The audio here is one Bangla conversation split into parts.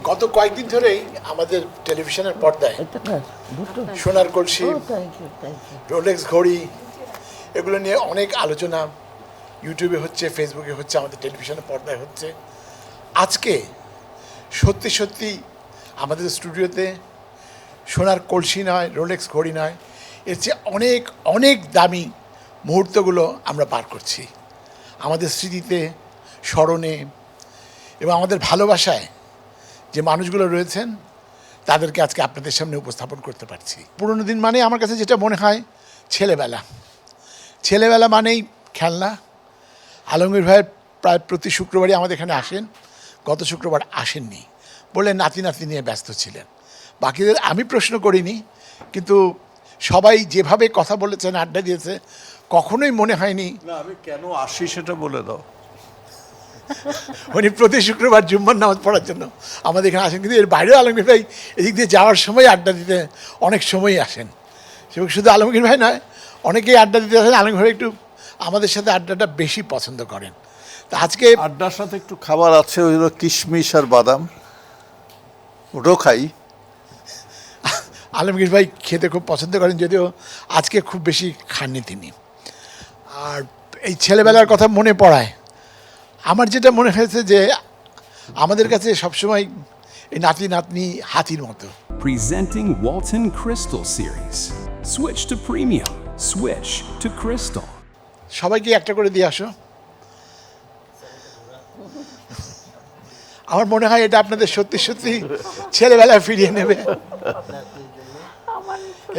গত কয়েকদিন ধরেই আমাদের টেলিভিশনের পর্দায় সোনার কলসি, রোলেক্স ঘড়ি এগুলো নিয়ে অনেক আলোচনা ইউটিউবে হচ্ছে, ফেসবুকে হচ্ছে, আমাদের টেলিভিশনের পর্দায় হচ্ছে। আজকে সত্যি সত্যি আমাদের স্টুডিওতে সোনার কলসি নয়, রোলেক্স ঘড়ি নয়, এর চেয়ে অনেক অনেক দামি মুহূর্তগুলো আমরা পার করছি আমাদের স্মৃতিতে, স্মরণে এবং আমাদের ভালোবাসায়। যে মানুষগুলো রয়েছেন তাদেরকে আজকে আপনাদের সামনে উপস্থাপন করতে পারছি। পুরনো দিন মানে আমার কাছে যেটা মনে হয় ছেলেবেলা। ছেলেবেলা মানেই খেলনা। আলমগীর ভাই প্রায় প্রতি শুক্রবারই আমাদের এখানে আসেন, গত শুক্রবার আসেননি বলে নাতি নাতি নিয়ে ব্যস্ত ছিলেন। বাকিদের আমি প্রশ্ন করিনি, কিন্তু সবাই যেভাবে কথা বলেছেন, আড্ডা দিয়েছে, কখনোই মনে হয়নি না আমি কেন আসি সেটা বলে দাও। উনি প্রতি শুক্রবার জুম্মার নামাজ পড়ার জন্য আমাদের এখানে আসেন, কিন্তু এর বাইরেও আলমগীর ভাই এদিক দিয়ে যাওয়ার সময় আড্ডা দিতে অনেক সময়ই আসেন। এবং শুধু আলমগীর ভাই নয়, অনেকেই আড্ডা দিতে আসেন। আলমগীর ভাই একটু আমাদের সাথে আড্ডাটা বেশি পছন্দ করেন। তা আজকে আড্ডার সাথে একটু খাবার আছে, ওই হলো কিশমিশ আর বাদাম, ওটাও খাই। আলমগীর ভাই খেতে খুব পছন্দ করেন, যদিও আজকে খুব বেশি খাননি তিনি। আর এই ছেলেবেলার কথা মনে পড়ায় আমার যেটা মনে হয়েছে যে আমাদের কাছে সবসময় এই নাতি নাতনি হাতির মতো। Presenting Walton Crystal Series. Switch to premium. Switch to Crystal. সবাইকে একটা করে দিয়ে আসো। আমার মনে হয় এটা আপনাদের সত্যি সত্যি ছেলেবেলায় ফিরিয়ে নেবে।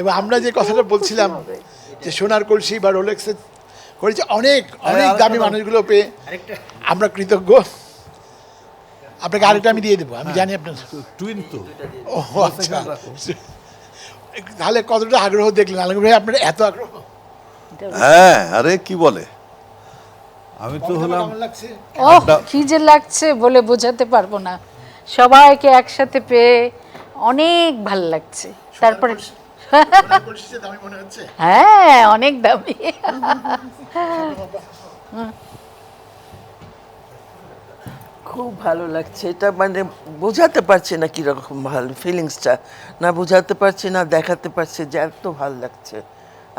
এবং আমরা যে কথাটা বলছিলাম যে সোনার কলসি বা রোলেক্সের করেছে, অনেক অনেক দামি মানুষগুলো পেয়ে আমরা কৃতজ্ঞ। আপনাকে আরেকটা আমি দিয়ে দেবো, আমি জানি আপনার টুইন তো। ও আচ্ছা, তাহলে কতটা আগ্রহ দেখলেন আলমগীর ভাই, আপনার এত আগ্রহ। হ্যাঁ আরে কি বলে, আমি তো হলাম কেমন লাগছে? ওহ কি যে লাগছে বলে বোঝাতে পারবো না। সবাইকে একসাথে পেয়ে অনেক ভাল লাগছে। তারপরে সোনার কলসিতে দামি মনে হচ্ছে। হ্যাঁ অনেক দামি। খুব ভালো লাগছে, এটা মানে বোঝাতে পারছি না কীরকম ভালো ফিলিংসটা, না বোঝাতে পারছি না দেখাতে পারছি যে এত ভালো লাগছে।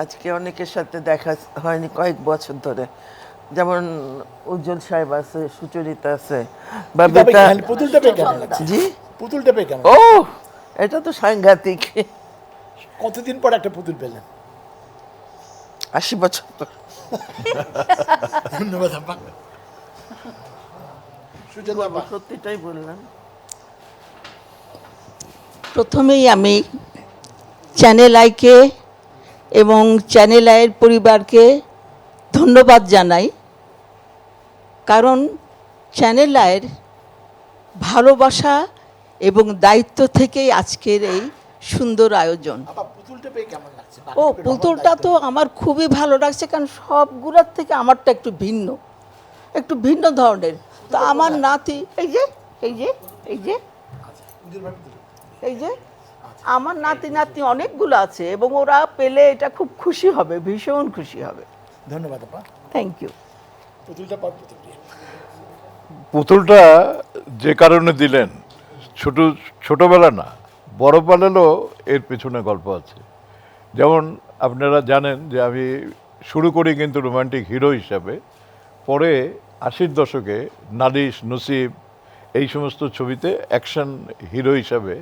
আজকে অনেকের সাথে দেখা হয়নি কয়েক বছর ধরে, যেমন উজ্জ্বল সাহেব আছে, সুচরিতা আছে, বা বেতা। পুতুলটা পেয়ে কেমন লাগছে? জি পুতুলটা পেয়ে কেমন? ও এটা তো সাংঘাতিক। কতদিন পর একটা পুতুল পেলেন? 80 বছর তো। ধন্যবাদ আপা। সুজাতা আপা, সত্যিটাই বললাম। প্রথমেই আমি চ্যানেল আইকে এবং চ্যানেল আইয়ের পরিবারকে ধন্যবাদ জানাই, কারণ চ্যানেল আইয়ের ভালোবাসা এবং দায়িত্ব থেকেই আজকের এই সুন্দর আয়োজন। আপা পুতুলটা পেয়ে কেমন লাগছে? ও পুতুলটা তো আমার খুবই ভালো লাগছে, কারণ সবগুলোর থেকে আমারটা একটু ভিন্ন ধরনের। তো আমার নাতি এই যে আমার নাতি অনেকগুলো আছে, এবং ওরা পেলে এটা খুব খুশি হবে, ভীষণ খুশি হবে। ধন্যবাদ আপা। Thank you. পুতুলটা পর পুতুল দিয়ে। পুতুলটা যে কারণে দিলেন, ছোটবেলা না, বড় পালালেও এর পেছনে গল্প আছে। যেমন আপনারা জানেন যে আমি শুরু করি কিন্তু রোমান্টিক হিরো হিসাবে, পরে 80-র দশকে নালিশ, নসিব এই সমস্ত ছবিতে অ্যাকশন হিরো হিসাবে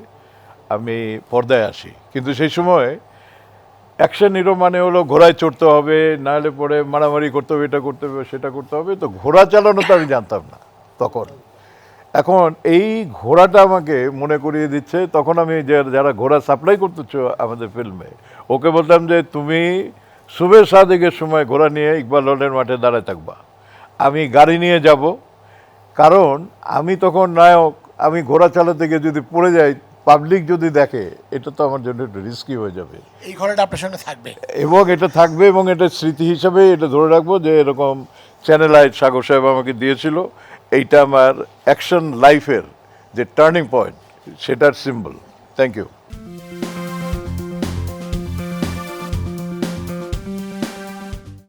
আমি পর্দায় আসি। কিন্তু সেই সময় অ্যাকশন হিরো মানে হলো ঘোড়ায় চড়তে হবে, নাহলে পরে মারামারি করতে হবে, এটা করতে হবে, সেটা করতে হবে। তো ঘোড়া চালানো তো আমি জানতাম না তখন। এখন এই ঘোড়াটা আমাকে মনে করিয়ে দিচ্ছে। তখন আমি যারা ঘোড়া সাপ্লাই করতেছ আমাদের ফিল্মে, ওকে বলতাম যে তুমি সুবে সাদেকের সময় ঘোড়া নিয়ে ইকবাল হলের মাঠে দাঁড়ায় থাকবা, আমি গাড়ি নিয়ে যাব, কারণ আমি তখন নায়ক। আমি ঘোড়া চালাতে গিয়ে যদি পড়ে যাই, পাবলিক যদি দেখে, এটা তো আমার জন্য একটু রিস্কি হয়ে যাবে। এই ঘোড়াটা আপনার সঙ্গে থাকবে এবং এটা থাকবে, এবং এটা স্মৃতি হিসাবে এটা ধরে রাখবো যে এরকম চ্যানেল আই সাগর সাহেব আমাকে দিয়েছিল। এইটা আমার অ্যাকশন লাইফের যে টার্নিং পয়েন্ট, সেটার সিম্বল। Thank you.